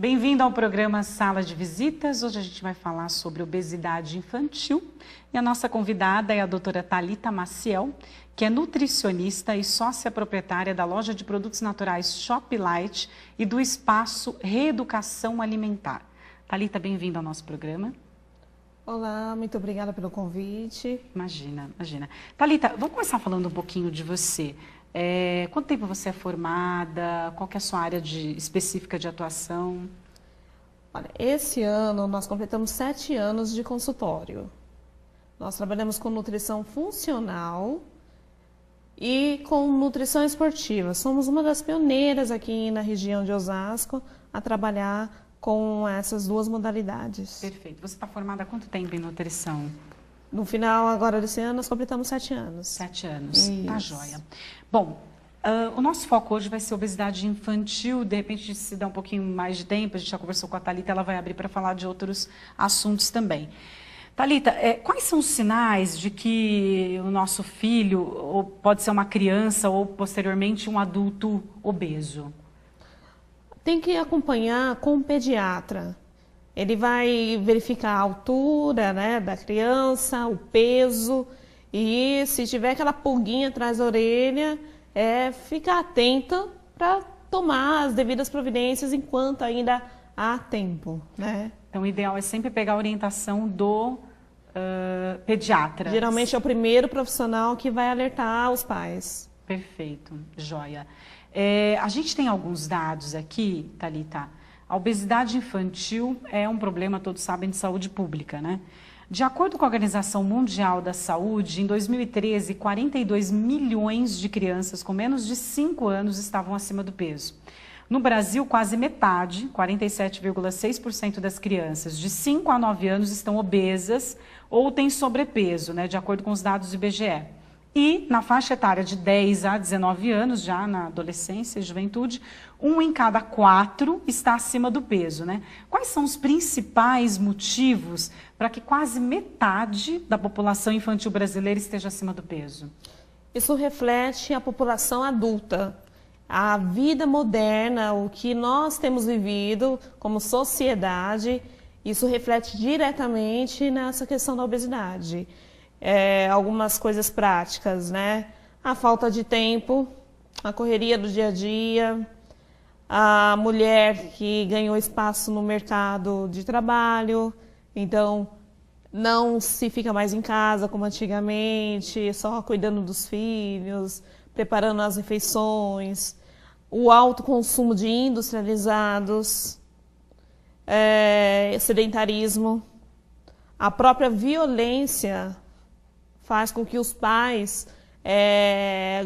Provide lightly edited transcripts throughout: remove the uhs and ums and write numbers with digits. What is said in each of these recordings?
Bem-vindo ao programa Sala de Visitas. Hoje a gente vai falar sobre obesidade infantil e a nossa convidada é a doutora Thalita Maciel, que é nutricionista e sócia proprietária da loja de produtos naturais Shop Light e do espaço Reeducação Alimentar. Thalita, bem-vinda ao nosso programa. Olá, muito obrigada pelo convite. Imagina, imagina. Thalita, vamos começar falando um pouquinho de você. Quanto tempo você é formada? Qual que é a sua área específica de atuação? Olha, esse ano nós completamos 7 anos de consultório. Nós trabalhamos com nutrição funcional e com nutrição esportiva. Somos uma das pioneiras aqui na região de Osasco a trabalhar com essas duas modalidades. Perfeito. Você está formada há quanto tempo em nutrição? No final agora desse ano nós completamos 7 anos. 7 anos, Isso. Tá joia. Bom, o nosso foco hoje vai ser obesidade infantil. De repente, se dá um pouquinho mais de tempo, a gente já conversou com a Thalita, ela vai abrir para falar de outros assuntos também. Thalita, quais são os sinais de que o nosso filho, ou pode ser uma criança ou posteriormente um adulto obeso? Tem que acompanhar com o pediatra. Ele vai verificar a altura, né, da criança, o peso e se tiver aquela pulguinha atrás da orelha, ficar atento para tomar as devidas providências enquanto ainda há tempo, né? Então, o ideal é sempre pegar a orientação do pediatra. Geralmente é o primeiro profissional que vai alertar os pais. Perfeito, joia. A gente tem alguns dados aqui, Thalita. A obesidade infantil é um problema, todos sabem, de saúde pública, né? De acordo com a Organização Mundial da Saúde, em 2013, 42 milhões de crianças com menos de 5 anos estavam acima do peso. No Brasil, quase metade, 47,6% das crianças de 5 a 9 anos estão obesas ou têm sobrepeso, né, de acordo com os dados do IBGE. E na faixa etária de 10 a 19 anos, já na adolescência e juventude, 1 em cada 4 está acima do peso, né? Quais são os principais motivos para que quase metade da população infantil brasileira esteja acima do peso? Isso reflete a população adulta, a vida moderna, o que nós temos vivido como sociedade, isso reflete diretamente nessa questão da obesidade. Algumas coisas práticas, né? A falta de tempo, a correria do dia a dia, a mulher que ganhou espaço no mercado de trabalho, então não se fica mais em casa como antigamente, só cuidando dos filhos, preparando as refeições, o alto consumo de industrializados, sedentarismo, a própria violência faz com que os pais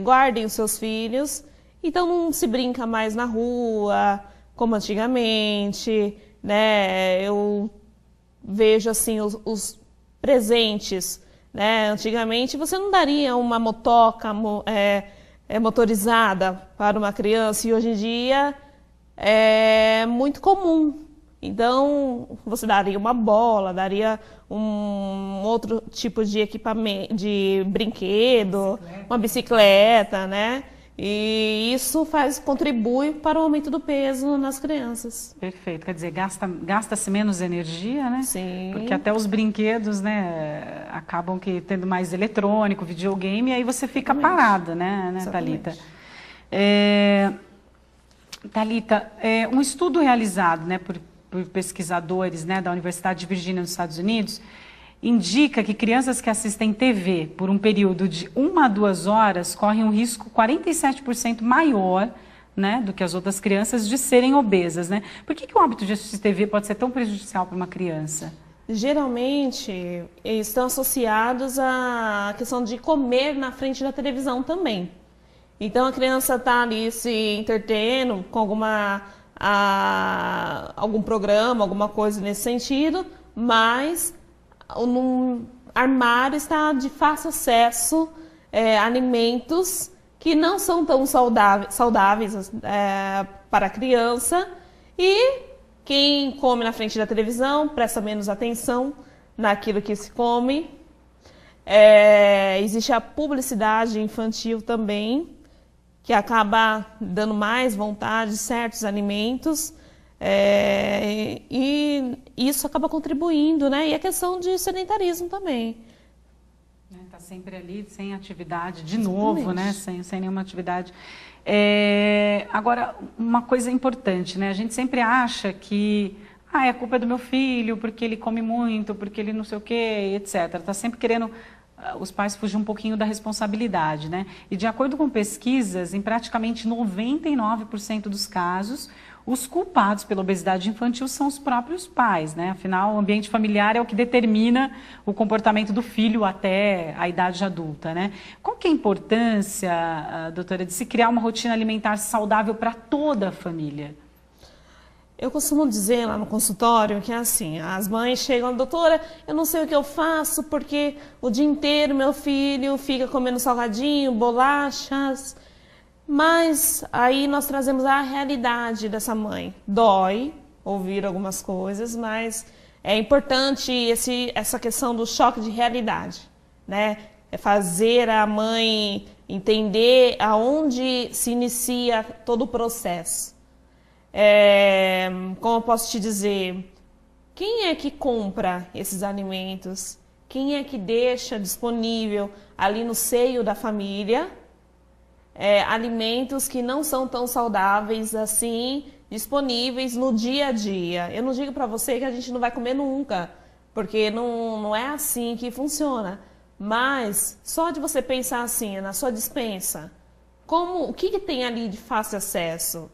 guardem os seus filhos, então não se brinca mais na rua, como antigamente, né? Eu vejo assim os presentes, né? Antigamente você não daria uma motoca motorizada para uma criança e hoje em dia é muito comum. Então, você daria uma bola, daria um outro tipo de equipamento, de brinquedo, uma bicicleta, né? E isso contribui para o aumento do peso nas crianças. Perfeito, quer dizer, gasta-se menos energia, né? Sim. Porque até os brinquedos, né, acabam tendo mais eletrônico, videogame, e aí você fica parada, né, Thalita? Thalita, um estudo realizado, né, por pesquisadores, né, da Universidade de Virgínia, nos Estados Unidos, indica que crianças que assistem TV por um período de 1 a 2 horas correm um risco 47% maior, né, do que as outras crianças de serem obesas, né? Por que o hábito de assistir TV pode ser tão prejudicial para uma criança? Geralmente, estão associados à questão de comer na frente da televisão também. Então, a criança está ali se entretendo com algum programa, alguma coisa nesse sentido, mas no armário está de fácil acesso alimentos que não são tão saudáveis para a criança e quem come na frente da televisão presta menos atenção naquilo que se come. Existe a publicidade infantil também, que acaba dando mais vontade de certos alimentos. E isso acaba contribuindo, né? E a questão de sedentarismo também. Está sempre ali, sem atividade, de novo, né? Sem nenhuma atividade. Agora, uma coisa importante, né? A gente sempre acha que a culpa é do meu filho, porque ele come muito, porque ele não sei o quê, etc. Está sempre querendo, os pais fugir um pouquinho da responsabilidade, né? E de acordo com pesquisas, em praticamente 99% dos casos, os culpados pela obesidade infantil são os próprios pais, né? Afinal, o ambiente familiar é o que determina o comportamento do filho até a idade adulta, né? Qual que é a importância, doutora, de se criar uma rotina alimentar saudável para toda a família? Eu costumo dizer lá no consultório que é assim, as mães chegam, doutora, eu não sei o que eu faço porque o dia inteiro meu filho fica comendo salgadinho, bolachas, mas aí nós trazemos a realidade dessa mãe. Dói ouvir algumas coisas, mas é importante essa questão do choque de realidade, né? É fazer a mãe entender aonde se inicia todo o processo. Como eu posso te dizer, quem é que compra esses alimentos? Quem é que deixa disponível ali no seio da família alimentos que não são tão saudáveis assim, disponíveis no dia a dia? Eu não digo para você que a gente não vai comer nunca, porque não é assim que funciona. Mas só de você pensar assim, na sua despensa, o que tem ali de fácil acesso?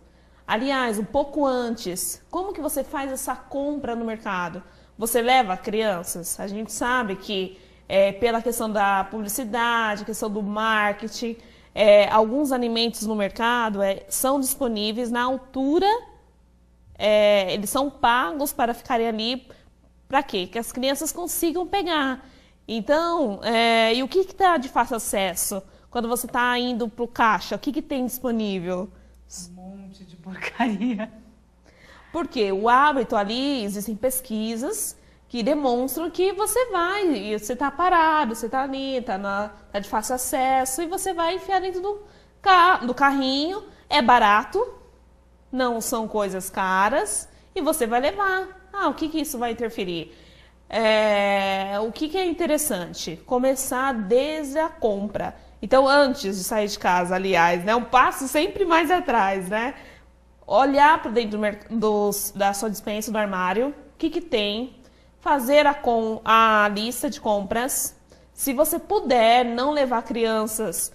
Aliás, um pouco antes, como que você faz essa compra no mercado? Você leva crianças? A gente sabe que pela questão da publicidade, questão do marketing, alguns alimentos no mercado são disponíveis na altura, eles são pagos para ficarem ali, para quê? Que as crianças consigam pegar. Então, e o que está de fácil acesso? Quando você está indo para o caixa, o que tem disponível? Um monte de porcaria. Porque o hábito ali, existem pesquisas que demonstram que você está parado, você está ali, tá de fácil acesso, e você vai enfiar dentro do carrinho, é barato, não são coisas caras, e você vai levar. O que isso vai interferir? O que é interessante? Começar desde a compra. Então, antes de sair de casa, aliás, né, um passo sempre mais atrás, né? Olhar para dentro da sua despensa, do armário, o que tem, fazer a lista de compras. Se você puder não levar crianças,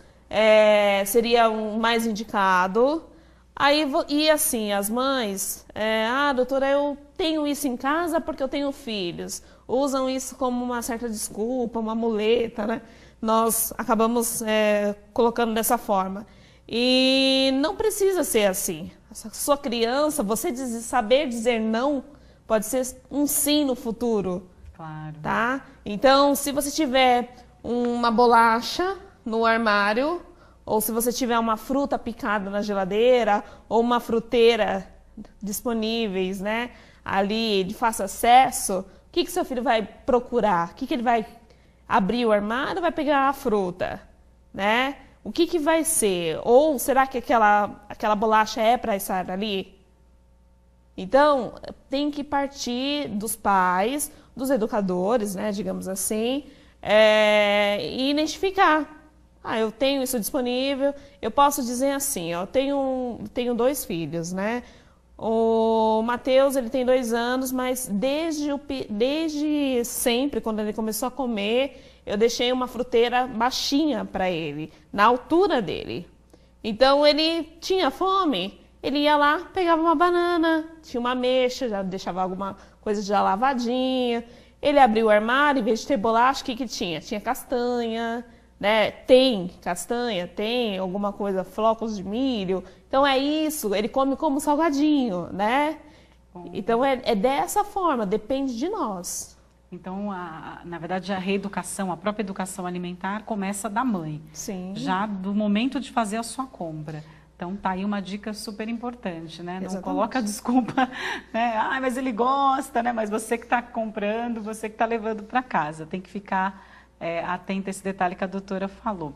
seria o mais indicado. E assim, as mães, doutora, eu tenho isso em casa porque eu tenho filhos. Usam isso como uma certa desculpa, uma muleta, né? Nós acabamos colocando dessa forma. E não precisa ser assim. A sua criança, você saber dizer não, pode ser um sim no futuro. Claro. Tá? Então, se você tiver uma bolacha no armário, ou se você tiver uma fruta picada na geladeira, ou uma fruteira disponíveis, né, ali de fácil acesso, o que seu filho vai procurar? O que ele vai abrir o armário, vai pegar a fruta, né? O que vai ser? Ou será que aquela bolacha é para estar ali? Então, tem que partir dos pais, dos educadores, né, digamos assim, e identificar. Eu tenho isso disponível. Eu posso dizer assim, eu tenho 2 filhos, né? O Matheus, ele tem 2 anos, mas desde sempre, quando ele começou a comer, eu deixei uma fruteira baixinha para ele, na altura dele. Então, ele tinha fome, ele ia lá, pegava uma banana, tinha uma ameixa, já deixava alguma coisa já lavadinha. Ele abriu o armário, em vez de ter bolacha, o que tinha? Tinha castanha, né? Tem castanha, tem alguma coisa, flocos de milho. Então é isso, ele come como salgadinho, né? Então é dessa forma, depende de nós. Então, na verdade, a reeducação, a própria educação alimentar começa da mãe. Sim. Já do momento de fazer a sua compra. Então, tá aí uma dica super importante, né? Não Exatamente. coloca desculpa, né? Mas ele gosta, né? Mas você que está comprando, você que está levando para casa. Tem que ficar atenta a esse detalhe que a doutora falou.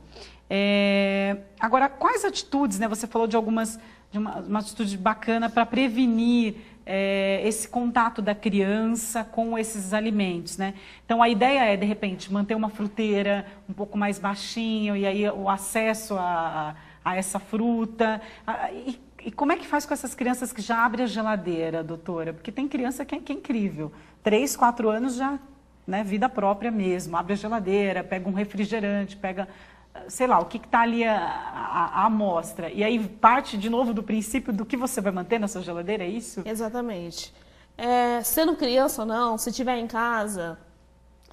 Agora, quais atitudes, né? Você falou de algumas de uma atitude bacana para prevenir esse contato da criança com esses alimentos, né? Então, a ideia é, de repente, manter uma fruteira um pouco mais baixinho e aí o acesso a essa fruta. E como é que faz com essas crianças que já abrem a geladeira, doutora? Porque tem criança que é incrível. 3, 4 anos já, né, vida própria mesmo. Abre a geladeira, pega um refrigerante, pega, sei lá, o que está ali a amostra. E aí parte de novo do princípio do que você vai manter na sua geladeira, é isso? Exatamente. Sendo criança ou não, se tiver em casa,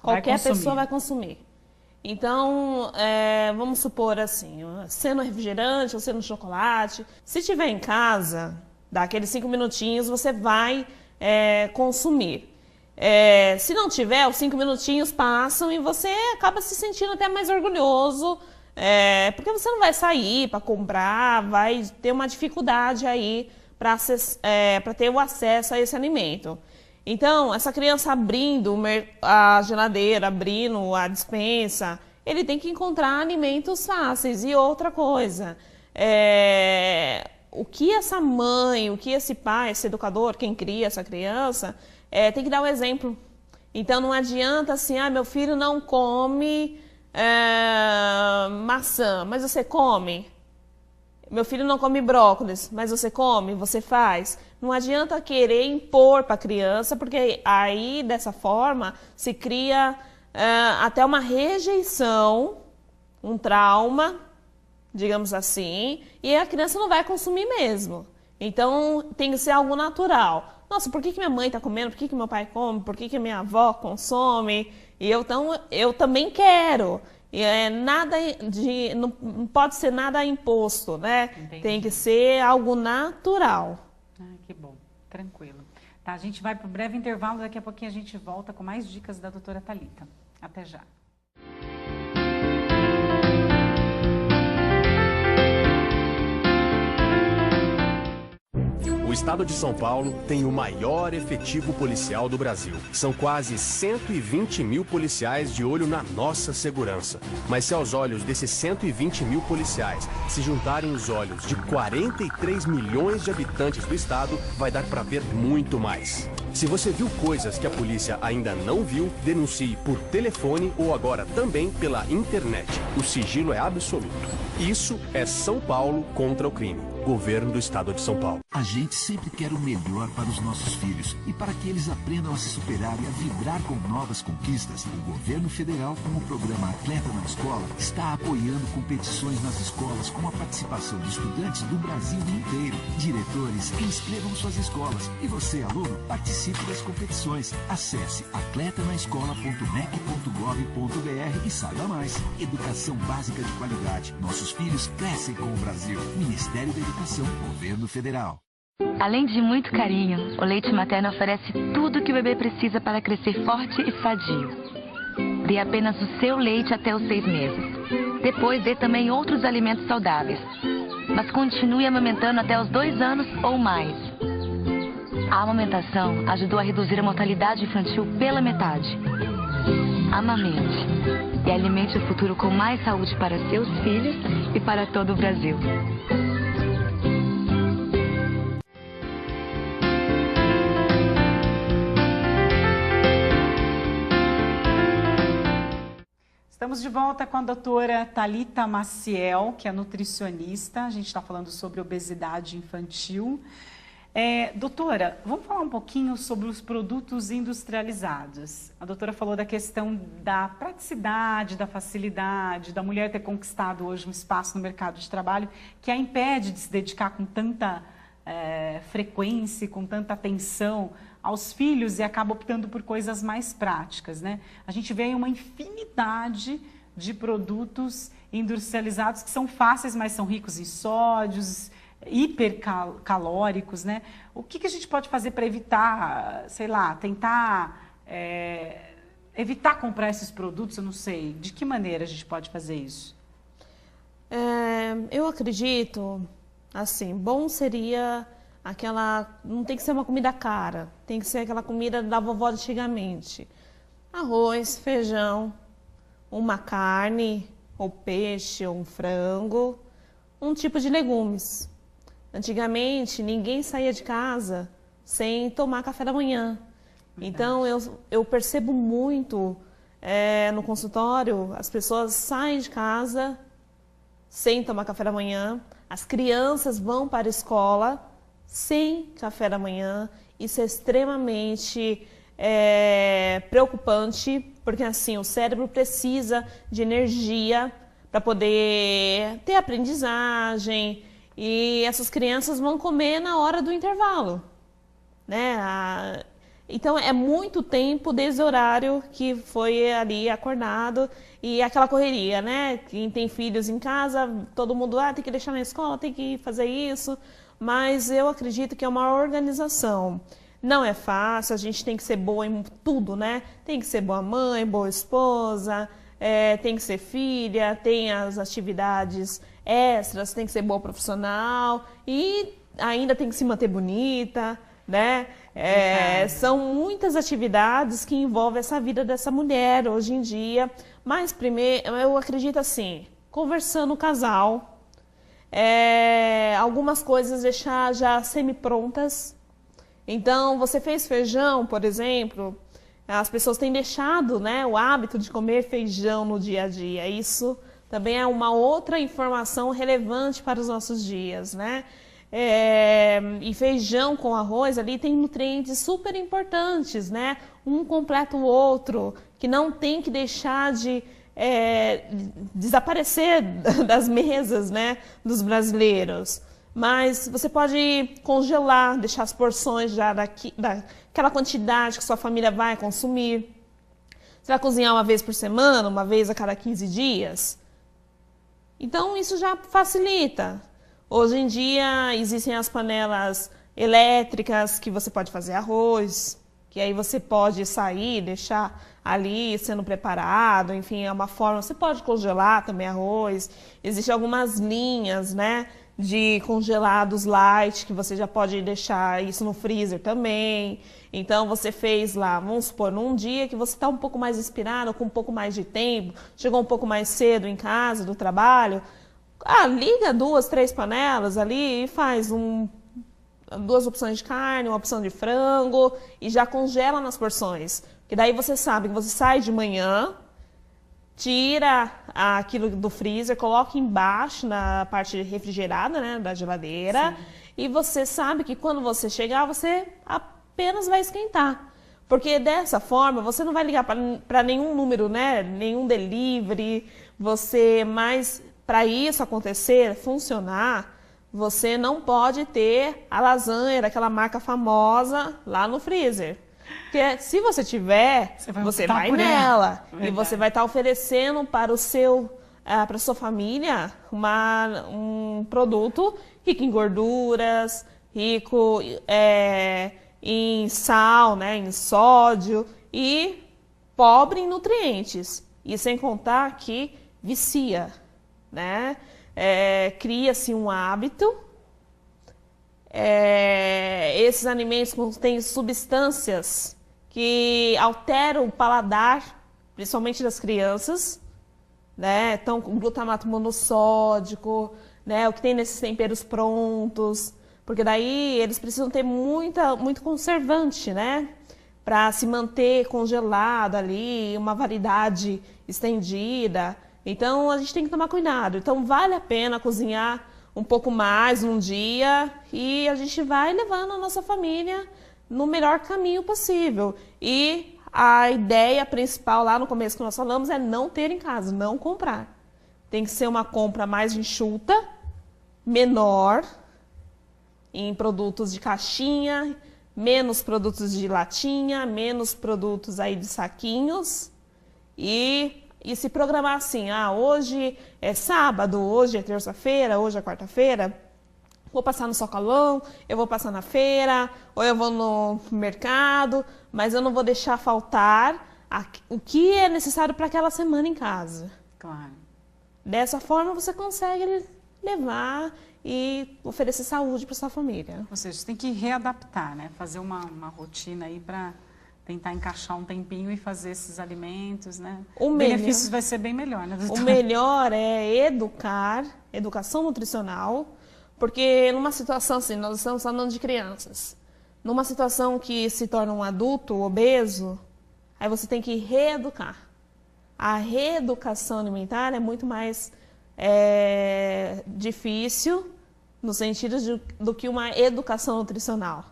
qualquer pessoa vai consumir. Então, vamos supor assim, sendo refrigerante ou sendo chocolate, se tiver em casa, dá aqueles 5 minutinhos, você vai consumir. Se não tiver, os 5 minutinhos passam e você acaba se sentindo até mais orgulhoso, porque você não vai sair para comprar, vai ter uma dificuldade aí para ter o acesso a esse alimento. Então, essa criança abrindo a geladeira, abrindo a despensa, ele tem que encontrar alimentos fáceis. E outra coisa, o que essa mãe, o que esse pai, esse educador, quem cria essa criança, tem que dar o exemplo. Então, não adianta assim, meu filho não come maçã, mas você come. Meu filho não come brócolis, mas você come, você faz. Não adianta querer impor para a criança, porque aí, dessa forma, se cria até uma rejeição, um trauma, digamos assim, e a criança não vai consumir mesmo. Então, tem que ser algo natural. Nossa, por que minha mãe está comendo? Por que meu pai come? Por que minha avó consome? E eu também quero. Não pode ser nada imposto, né? Entendi. Tem que ser algo natural. Que bom, tranquilo. Tá, a gente vai para um breve intervalo, daqui a pouquinho a gente volta com mais dicas da doutora Thalita. Até já. O estado de São Paulo tem o maior efetivo policial do Brasil. São quase 120 mil policiais de olho na nossa segurança. Mas se aos olhos desses 120 mil policiais se juntarem os olhos de 43 milhões de habitantes do estado, vai dar para ver muito mais. Se você viu coisas que a polícia ainda não viu, denuncie por telefone ou agora também pela internet. O sigilo é absoluto. Isso é São Paulo contra o crime. Governo do Estado de São Paulo. A gente sempre quer o melhor para os nossos filhos e para que eles aprendam a se superar e a vibrar com novas conquistas. O governo federal, com o programa Atleta na Escola, está apoiando competições nas escolas com a participação de estudantes do Brasil inteiro. Diretores, inscrevam suas escolas e você, aluno, participe das competições. Acesse atletanaescola.mec.gov.br e saiba mais. Educação básica de qualidade. Nossos filhos crescem com o Brasil. Ministério da Educação, Governo Federal. Além de muito carinho, o leite materno oferece tudo que o bebê precisa para crescer forte e sadio. Dê apenas o seu leite até os 6 meses. Depois dê também outros alimentos saudáveis. Mas continue amamentando até os 2 anos ou mais. A amamentação ajudou a reduzir a mortalidade infantil pela metade. Amamente e alimente o futuro com mais saúde para seus filhos e para todo o Brasil. Estamos de volta com a doutora Thalita Maciel, que é nutricionista. A gente está falando sobre obesidade infantil. Doutora, vamos falar um pouquinho sobre os produtos industrializados. A doutora falou da questão da praticidade, da facilidade, da mulher ter conquistado hoje um espaço no mercado de trabalho que a impede de se dedicar com tanta frequência, com tanta atenção aos filhos e acaba optando por coisas mais práticas, né? A gente vê aí uma infinidade de produtos industrializados que são fáceis, mas são ricos em sódios, hipercalóricos, né? O que a gente pode fazer para evitar, sei lá, tentar evitar comprar esses produtos? Eu não sei. De que maneira a gente pode fazer isso? Eu acredito, assim, bom seria não tem que ser uma comida cara, tem que ser aquela comida da vovó de antigamente. Arroz, feijão, uma carne, ou peixe, ou um frango, um tipo de legumes. Antigamente, ninguém saía de casa sem tomar café da manhã. Então, eu percebo muito no consultório, as pessoas saem de casa sem tomar café da manhã, as crianças vão para a escola sem café da manhã. Isso é extremamente preocupante, porque assim, o cérebro precisa de energia para poder ter aprendizagem, e essas crianças vão comer na hora do intervalo, né? Então, é muito tempo desde o horário que foi ali acordado e aquela correria, né? Quem tem filhos em casa, todo mundo tem que deixar na escola, tem que fazer isso. Mas eu acredito que é uma organização. Não é fácil, a gente tem que ser boa em tudo, né? Tem que ser boa mãe, boa esposa, tem que ser filha, tem as atividades extras, tem que ser boa profissional e ainda tem que se manter bonita, né? São muitas atividades que envolvem essa vida dessa mulher hoje em dia. Mas primeiro, eu acredito assim, conversando o casal, algumas coisas deixar já semi-prontas. Então, você fez feijão, por exemplo, as pessoas têm deixado, né, o hábito de comer feijão no dia a dia. Isso também é uma outra informação relevante para os nossos dias, né? E feijão com arroz ali tem nutrientes super importantes, né? Um completa o outro, que não tem que deixar de desaparecer das mesas, né, dos brasileiros. Mas você pode congelar, deixar as porções já daquela quantidade que sua família vai consumir. Você vai cozinhar uma vez por semana, uma vez a cada 15 dias. Então, isso já facilita. Hoje em dia, existem as panelas elétricas que você pode fazer arroz, que aí você pode sair, deixar ali sendo preparado, enfim, é uma forma. Você pode congelar também arroz. Existem algumas linhas, né, de congelados light, que você já pode deixar isso no freezer também. Então, você fez lá, vamos supor, num dia que você está um pouco mais inspirado, com um pouco mais de tempo, chegou um pouco mais cedo em casa, do trabalho, liga 2, 3 panelas ali e faz 2 opções de carne, uma opção de frango e já congela nas porções. Que daí você sabe que você sai de manhã, tira aquilo do freezer, coloca embaixo na parte refrigerada, né, da geladeira. Sim. E você sabe que quando você chegar, você apenas vai esquentar. Porque dessa forma, você não vai ligar para nenhum número, né, nenhum delivery, mas para isso acontecer, funcionar, você não pode ter a lasanha daquela marca famosa lá no freezer. Porque se você tiver, você vai nela. E você vai estar oferecendo para a sua família um produto rico em gorduras, rico em sal, né, em sódio e pobre em nutrientes. E sem contar que vicia, né? Cria-se um hábito. Esses alimentos contêm substâncias que alteram o paladar, principalmente das crianças, né? Então, glutamato monossódico, né? O que tem nesses temperos prontos, porque daí eles precisam ter muito conservante, né? Para se manter congelado ali, uma validade estendida. Então, a gente tem que tomar cuidado. Então, vale a pena cozinhar um pouco mais num dia e a gente vai levando a nossa família no melhor caminho possível. E a ideia principal lá no começo que nós falamos é não ter em casa, não comprar. Tem que ser uma compra mais enxuta, menor, em produtos de caixinha, menos produtos de latinha, menos produtos aí de saquinhos e se programar assim, hoje é sábado, hoje é terça-feira, hoje é quarta-feira, vou passar no Socalão, eu vou passar na feira, ou eu vou no mercado, mas eu não vou deixar faltar o que é necessário para aquela semana em casa. Claro. Dessa forma você consegue levar e oferecer saúde para sua família. Ou seja, você tem que readaptar, né? Fazer uma rotina aí para tentar encaixar um tempinho e fazer esses alimentos, né? O benefício vai ser bem melhor, né, doutora? O melhor é educação nutricional, Porque numa situação assim, nós estamos falando de crianças, numa situação que se torna um adulto obeso, aí você tem que reeducar. A reeducação alimentar é muito mais difícil no sentido do que uma educação nutricional,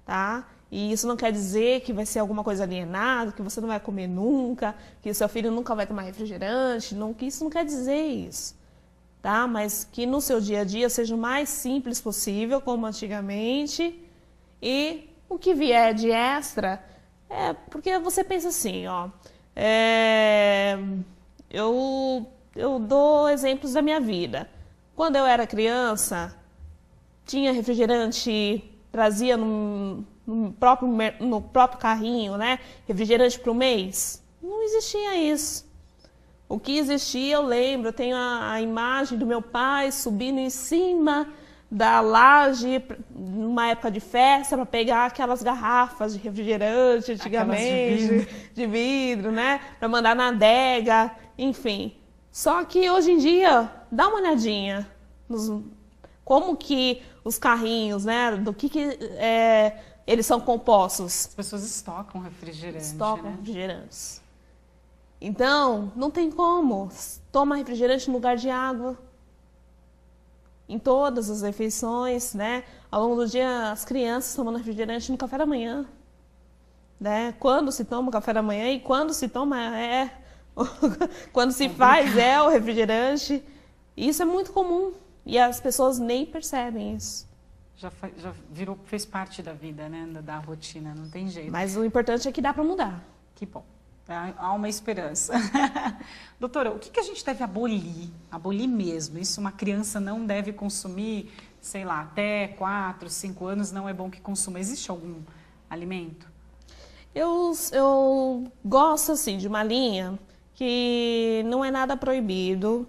tá? E isso não quer dizer que vai ser alguma coisa alienada, que você não vai comer nunca, que o seu filho nunca vai tomar refrigerante, que isso não quer dizer isso, tá? Mas que no seu dia a dia seja o mais simples possível, como antigamente, e o que vier de extra, porque você pensa assim, ó, eu dou exemplos da minha vida. Quando eu era criança, tinha refrigerante, trazia no próprio carrinho, né? Refrigerante para o mês. Não existia isso. O que existia, eu lembro, eu tenho a imagem do meu pai subindo em cima da laje, numa época de festa, para pegar aquelas garrafas de refrigerante, antigamente, de vidro, né? Para mandar na adega, enfim. Só que hoje em dia, dá uma olhadinha como que os carrinhos, né, do que eles são compostos. As pessoas estocam refrigerantes. Estocam refrigerantes. Então, não tem como. Toma refrigerante no lugar de água. Em todas as refeições, né? Ao longo do dia, as crianças tomando refrigerante no café da manhã. Né? Quando se toma o café da manhã e quando se toma quando se faz o refrigerante. Isso é muito comum e as pessoas nem percebem isso. Já fez parte da vida, né? Da rotina, não tem jeito. Mas o importante é que dá para mudar. Que bom. Há uma esperança. Doutora, o que a gente deve abolir? Abolir mesmo. Isso uma criança não deve consumir, sei lá, até 4, 5 anos não é bom que consuma. Existe algum alimento? Eu gosto, assim, de uma linha que não é nada proibido.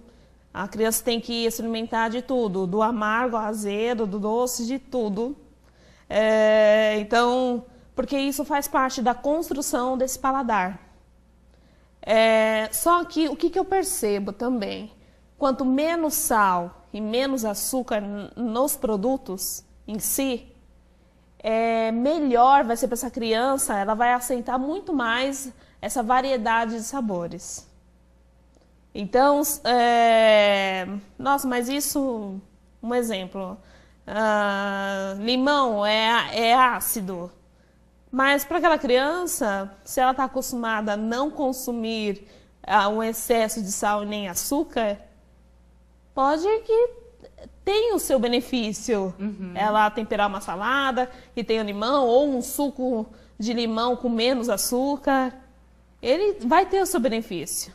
A criança tem que experimentar de tudo, do amargo ao azedo, do doce, de tudo. Então, porque isso faz parte da construção desse paladar. Só que o que eu percebo também, quanto menos sal e menos açúcar nos produtos em si, melhor vai ser para essa criança, ela vai aceitar muito mais essa variedade de sabores. Então, nossa, mas isso, um exemplo, limão é ácido, mas para aquela criança, se ela está acostumada a não consumir um excesso de sal e nem açúcar, pode que tenha o seu benefício. Ela temperar uma salada que tenha limão ou um suco de limão com menos açúcar, ele vai ter o seu benefício,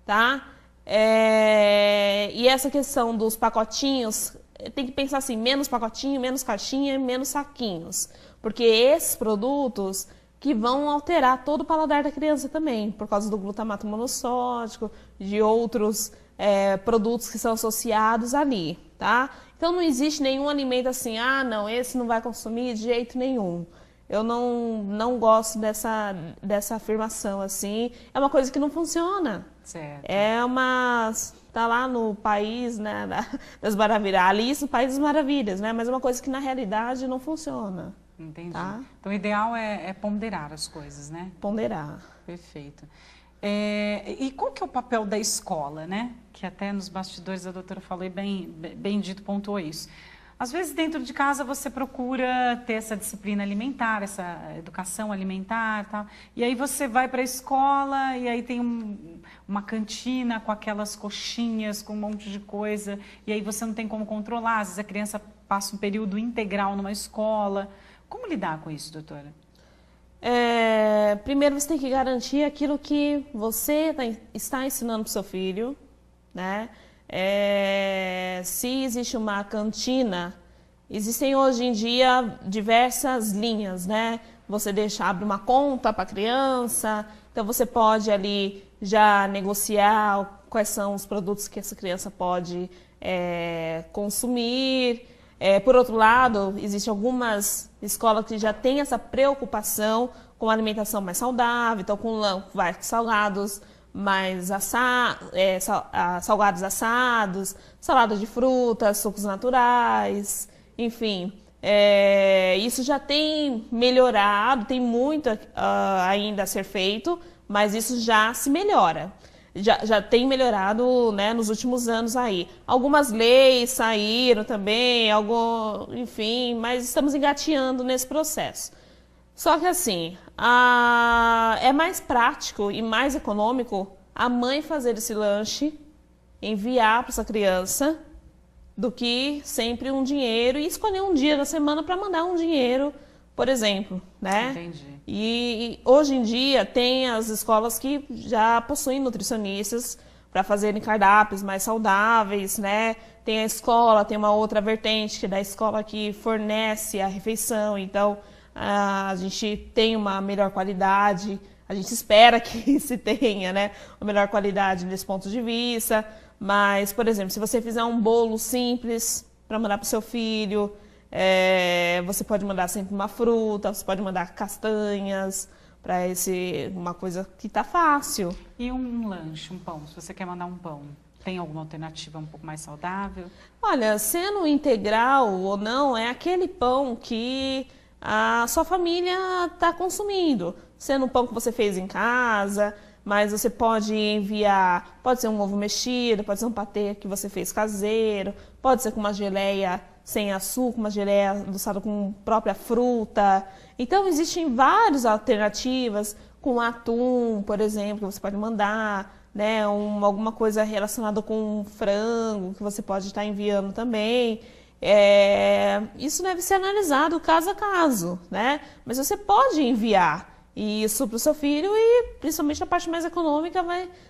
tá? E essa questão dos pacotinhos, tem que pensar assim, menos pacotinho, menos caixinha, menos saquinhos. Porque esses produtos que vão alterar todo o paladar da criança também, por causa do glutamato monossódico, de outros produtos que são associados ali, tá? Então não existe nenhum alimento assim, não, esse não vai consumir de jeito nenhum. Eu não gosto dessa afirmação assim, é uma coisa que não funciona. Certo. Tá lá no país, né, das maravilhas, Alice no País das Maravilhas, né, mas é uma coisa que na realidade não funciona. Entendi. Tá? Então o ideal é ponderar as coisas, né? Ponderar. Perfeito. E qual que é o papel da escola, né? Que até nos bastidores a doutora falou e bem dito, pontuou isso. Às vezes dentro de casa você procura ter essa disciplina alimentar, essa educação alimentar, tá? E aí você vai para a escola e aí tem uma cantina com aquelas coxinhas, com um monte de coisa, e aí você não tem como controlar. Às vezes a criança passa um período integral numa escola. Como lidar com isso, doutora? Primeiro você tem que garantir aquilo que você está ensinando para o seu filho, né? Se existe uma cantina, existem hoje em dia diversas linhas, né? Você abre uma conta para a criança, então você pode ali já negociar quais são os produtos que essa criança pode consumir. Por outro lado, existem algumas escolas que já têm essa preocupação com a alimentação mais saudável, então com salgados mais salgados assados, salada de frutas, sucos naturais, enfim. Isso já tem melhorado, tem muito ainda a ser feito, mas isso já se melhora. Já tem melhorado, né, nos últimos anos aí. Algumas leis saíram também, enfim, mas estamos engateando nesse processo. Só que assim, é mais prático e mais econômico a mãe fazer esse lanche, enviar para essa criança, do que sempre um dinheiro e escolher um dia da semana para mandar um dinheiro, por exemplo, né? Entendi. E hoje em dia tem as escolas que já possuem nutricionistas para fazerem cardápios mais saudáveis, né? Tem a escola, tem uma outra vertente que é da escola que fornece a refeição, então a gente tem uma melhor qualidade, a gente espera que se tenha, né, uma melhor qualidade nesse ponto de vista. Mas, por exemplo, se você fizer um bolo simples para mandar para o seu filho, você pode mandar sempre uma fruta, você pode mandar castanhas, para uma coisa que está fácil. E um lanche, um pão, se você quer mandar um pão, tem alguma alternativa um pouco mais saudável? Olha, sendo integral ou não, é aquele pão que a sua família está consumindo. Sendo um pão que você fez em casa, mas você pode enviar, pode ser um ovo mexido, pode ser um patê que você fez caseiro, pode ser com uma geleia sem açúcar, uma geleia adoçada com própria fruta. Então, existem várias alternativas, com atum, por exemplo, que você pode mandar, né? Alguma coisa relacionada com frango, que você pode estar enviando também. Isso deve ser analisado caso a caso, né? Mas você pode enviar isso para o seu filho e, principalmente na parte mais econômica,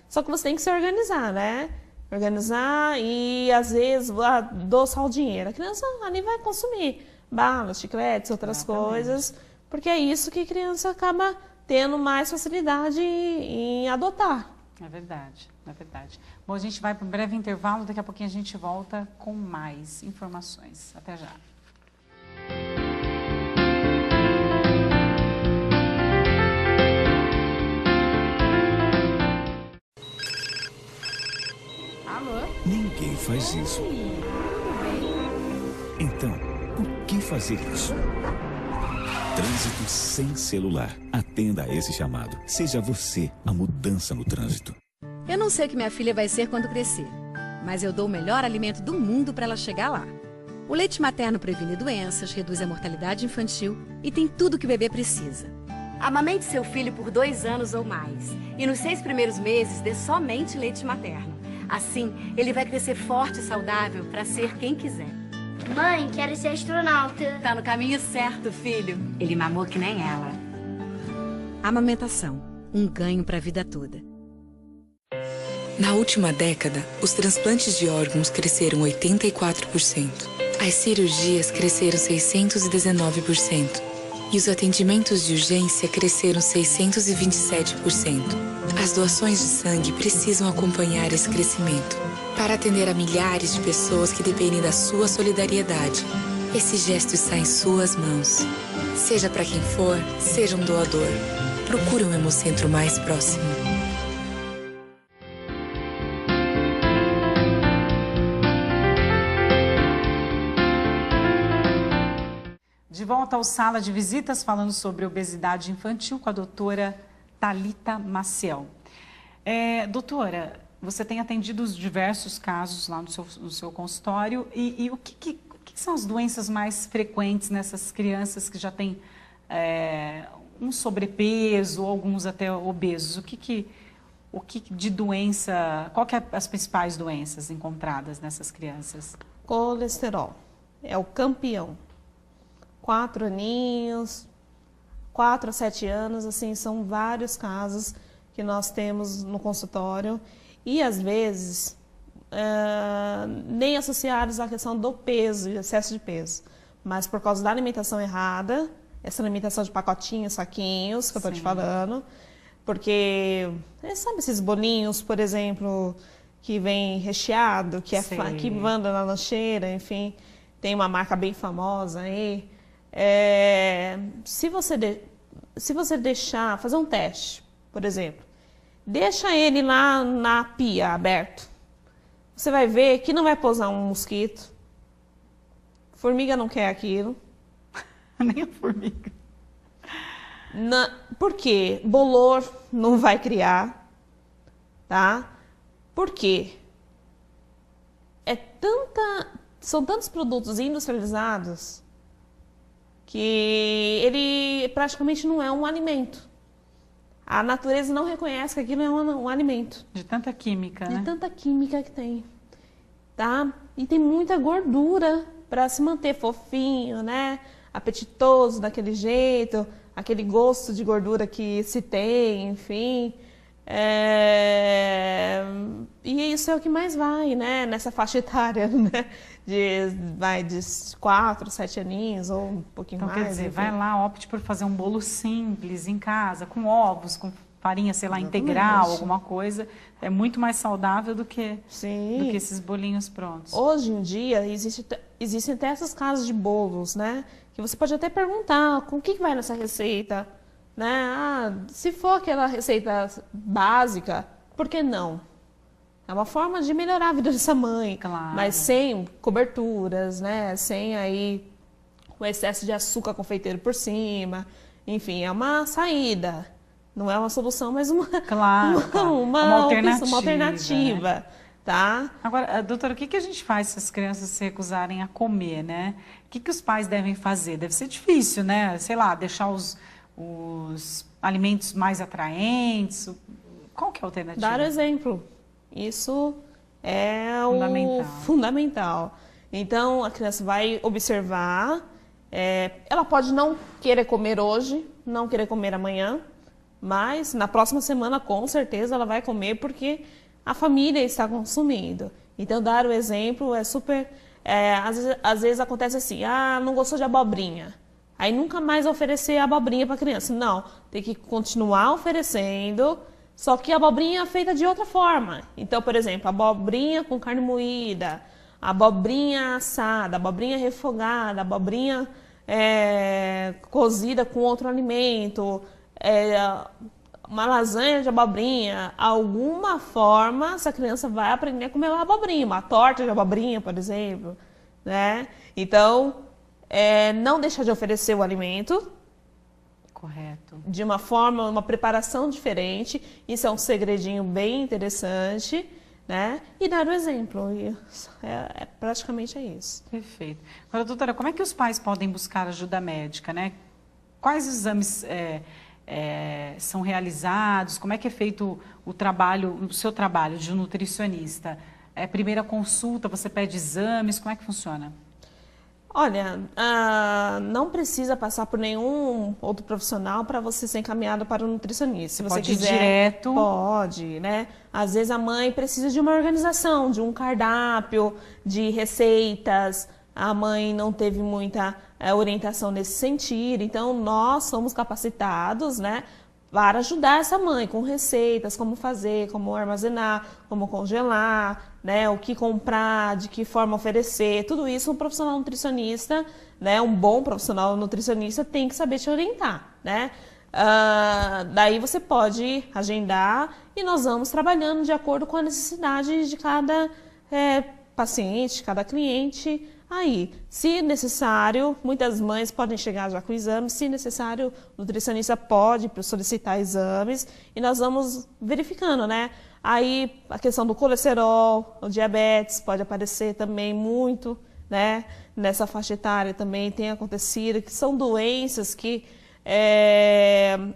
só que você tem que se organizar, né? Organizar e, às vezes, adoçar o dinheiro. A criança ali vai consumir balas, chicletes, outras coisas, porque é isso que a criança acaba tendo mais facilidade em adotar. É verdade, é verdade. Bom, a gente vai para um breve intervalo, daqui a pouquinho a gente volta com mais informações. Até já. Ninguém faz isso. Então, por que fazer isso? Trânsito sem celular. Atenda a esse chamado. Seja você a mudança no trânsito. Eu não sei o que minha filha vai ser quando crescer, mas eu dou o melhor alimento do mundo para ela chegar lá. O leite materno previne doenças, reduz a mortalidade infantil e tem tudo o que o bebê precisa. Amamente seu filho por 2 anos ou mais e nos 6 primeiros meses dê somente leite materno. Assim, ele vai crescer forte e saudável para ser quem quiser. Mãe, quero ser astronauta. Tá no caminho certo, filho. Ele mamou que nem ela. Amamentação, um ganho para a vida toda. Na última década, os transplantes de órgãos cresceram 84%. As cirurgias cresceram 619%. E os atendimentos de urgência cresceram 627%. As doações de sangue precisam acompanhar esse crescimento para atender a milhares de pessoas que dependem da sua solidariedade. Esse gesto está em suas mãos. Seja para quem for, seja um doador. Procure um Hemocentro mais próximo. De volta ao Sala de Visitas, falando sobre obesidade infantil com a doutora Thalita Maciel. Doutora, você tem atendido os diversos casos lá no seu consultório e o que são as doenças mais frequentes nessas crianças que já têm um sobrepeso, alguns até obesos? O que de doença, qual que é as principais doenças encontradas nessas crianças? Colesterol é o campeão. 4 aninhos, 4 a 7 anos, assim, são vários casos que nós temos no consultório e, às vezes, nem associados à questão do peso, excesso de peso, mas por causa da alimentação errada, essa alimentação de pacotinhos, saquinhos, que eu estou te falando, porque, sabe esses bolinhos, por exemplo, que vem recheado, que manda na lancheira, enfim, tem uma marca bem famosa aí. Se você deixar, fazer um teste, por exemplo, deixa ele lá na pia aberto. Você vai ver que não vai pousar um mosquito. Formiga não quer aquilo. Nem a formiga. Por quê? Bolor não vai criar, tá? Por quê? São tantos produtos industrializados que ele praticamente não é um alimento. A natureza não reconhece que aquilo é um alimento. De tanta química, né? De tanta química que tem, tá? E tem muita gordura para se manter fofinho, né? Apetitoso daquele jeito, aquele gosto de gordura que se tem, enfim. E isso é o que mais vai, né? Nessa faixa etária, né? De 4, 7 aninhos ou um pouquinho então, mais. Quer dizer, enfim. vai lá, opte por fazer um bolo simples em casa, com ovos, com farinha, sei lá, Exatamente. integral, alguma coisa. É muito mais saudável do que esses bolinhos prontos. Hoje em dia, existem até essas casas de bolos, né? Que você pode até perguntar com o que vai nessa receita, né? Se for aquela receita básica, por que não? É uma forma de melhorar a vida dessa mãe, claro. Mas sem coberturas, né? Sem aí o excesso de açúcar confeiteiro por cima. Enfim, é uma saída. Não é uma solução, mas uma alternativa, né? Tá? Agora, doutora, o que a gente faz se as crianças se recusarem a comer, né? O que os pais devem fazer? Deve ser difícil, né? Sei lá, deixar os alimentos mais atraentes. Qual que é a alternativa? Dar o exemplo. Isso é o fundamental. Então, a criança vai observar. Ela pode não querer comer hoje, não querer comer amanhã, mas na próxima semana, com certeza, ela vai comer porque a família está consumindo. Então, dar o exemplo é super... às vezes acontece assim, não gostou de abobrinha. Aí nunca mais oferecer abobrinha para a criança. Não, tem que continuar oferecendo, só que a abobrinha é feita de outra forma. Então, por exemplo, abobrinha com carne moída, abobrinha assada, abobrinha refogada, abobrinha cozida com outro alimento, uma lasanha de abobrinha. Alguma forma, essa criança vai aprender a comer uma abobrinha, uma torta de abobrinha, por exemplo, né? Então, não deixar de oferecer o alimento. Correto. De uma forma, uma preparação diferente. Isso é um segredinho bem interessante, né? E dar o exemplo. Praticamente é isso. Perfeito. Agora, doutora, como é que os pais podem buscar ajuda médica, né? Quais exames são realizados? Como é que é feito o seu trabalho de nutricionista? Primeira consulta, você pede exames, como é que funciona? Olha, não precisa passar por nenhum outro profissional para você ser encaminhado para o nutricionista. Se você pode quiser, ir direto? Pode, né? Às vezes a mãe precisa de uma organização, de um cardápio, de receitas. A mãe não teve muita orientação nesse sentido. Então, nós somos capacitados, né, para ajudar essa mãe com receitas, como fazer, como armazenar, como congelar, né, o que comprar, de que forma oferecer. Tudo isso um profissional nutricionista, né, um bom profissional nutricionista tem que saber te orientar, né? Daí você pode agendar e nós vamos trabalhando de acordo com a necessidade de cada paciente, cada cliente. Aí, se necessário, muitas mães podem chegar já com exames, se necessário, o nutricionista pode solicitar exames e nós vamos verificando, né? Aí, a questão do colesterol, o diabetes pode aparecer também muito, né? Nessa faixa etária também tem acontecido, que são doenças que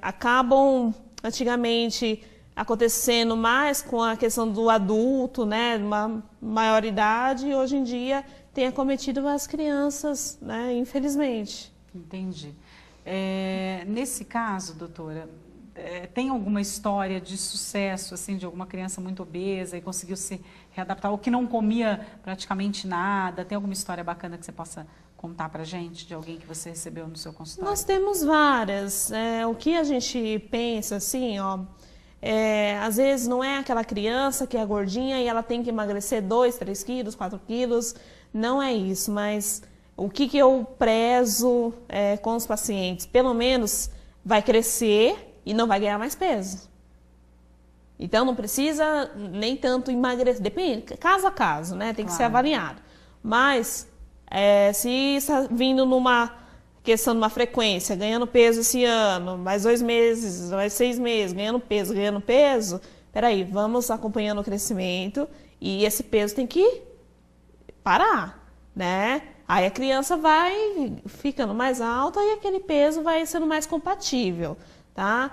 acabam, antigamente, acontecendo mais com a questão do adulto, né? Uma maior idade, e hoje em dia tem acometido as crianças, né? Infelizmente. Entendi. Nesse caso, doutora, tem alguma história de sucesso, assim, de alguma criança muito obesa e conseguiu se readaptar, ou que não comia praticamente nada? Tem alguma história bacana que você possa contar pra gente, de alguém que você recebeu no seu consultório? Nós temos várias. O que a gente pensa, assim, às vezes não é aquela criança que é gordinha e ela tem que emagrecer 2, 3 quilos, 4 quilos. Não é isso, mas o que eu prezo com os pacientes? Pelo menos vai crescer e não vai ganhar mais peso. Então, não precisa nem tanto emagrecer, depende, caso a caso, né? Tem que ser avaliado. Mas, se está vindo numa questão de uma frequência, ganhando peso esse ano, mais 2 meses, mais 6 meses, ganhando peso, peraí, vamos acompanhando o crescimento e esse peso tem que parar, né? Aí a criança vai ficando mais alta e aquele peso vai sendo mais compatível, tá?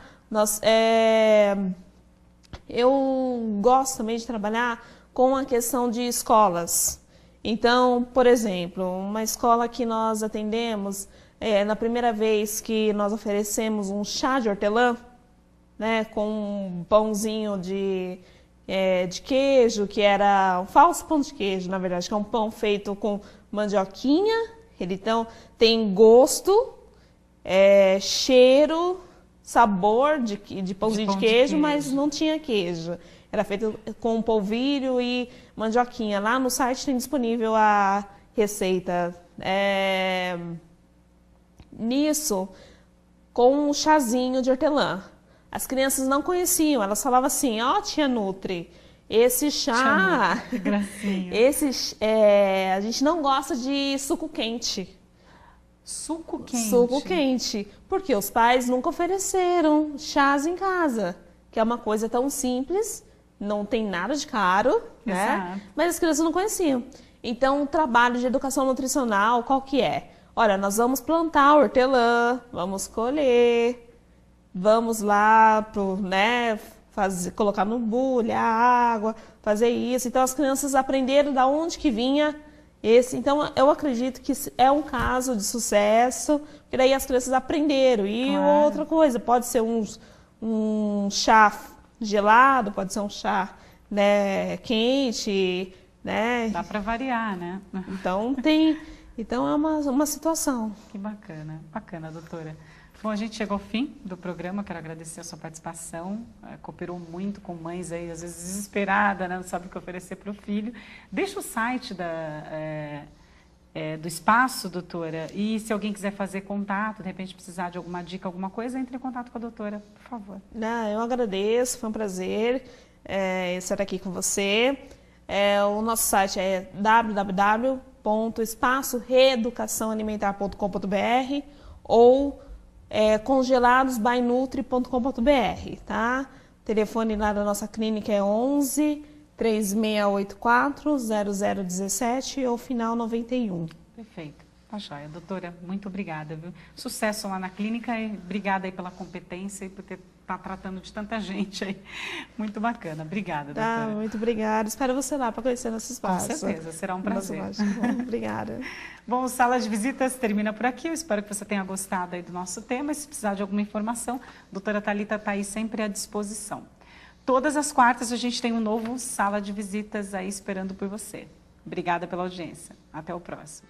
Eu gosto também de trabalhar com a questão de escolas. Então, por exemplo, uma escola que nós atendemos, na primeira vez que nós oferecemos um chá de hortelã, né, com um pãozinho de queijo, que era um falso pão de queijo, na verdade, que é um pão feito com mandioquinha. Ele então tem gosto, cheiro, sabor de pãozinho de queijo, mas não tinha queijo. Era feito com polvilho e mandioquinha. Lá no site tem disponível a receita. Nisso, com um chazinho de hortelã. As crianças não conheciam, elas falavam assim, ó, tia Nutri, esse chá, que gracinha. A gente não gosta de suco quente. Suco quente? Suco quente, porque os pais nunca ofereceram chás em casa, que é uma coisa tão simples, não tem nada de caro, né? Mas as crianças não conheciam. Então, o trabalho de educação nutricional, qual que é? Olha, nós vamos plantar hortelã, vamos colher, vamos lá colocar no bule a água, fazer isso. Então, as crianças aprenderam de onde que vinha esse. Então, eu acredito que é um caso de sucesso, porque daí as crianças aprenderam. E outra coisa, pode ser um chá gelado, pode ser um chá, né, quente, né? Dá para variar, né? Então é uma situação. Que bacana, bacana, doutora. Bom, a gente chegou ao fim do programa, quero agradecer a sua participação, cooperou muito com mães aí, às vezes desesperada, né? Não sabe o que oferecer para o filho. Deixa o site do espaço, doutora, e se alguém quiser fazer contato, de repente precisar de alguma dica, alguma coisa, entre em contato com a doutora, por favor. Eu agradeço, foi um prazer estar aqui com você. O nosso site é www.espaçoreeducaçãoalimentar.com.br ou congeladosbynutri.com.br, tá? O telefone lá da nossa clínica é 11 3684 0017 ou final 91. Perfeito. Tá joia. Doutora, muito obrigada, viu? Sucesso lá na clínica e obrigada aí pela competência e por estar tratando de tanta gente aí. Muito bacana. Obrigada, doutora. Muito obrigada. Espero você lá para conhecer nosso espaço. Com certeza, será um prazer. Obrigada. Bom, Sala de Visitas termina por aqui. Eu espero que você tenha gostado aí do nosso tema. Se precisar de alguma informação, a doutora Thalita está aí sempre à disposição. Todas as quartas a gente tem um novo Sala de Visitas aí esperando por você. Obrigada pela audiência. Até o próximo.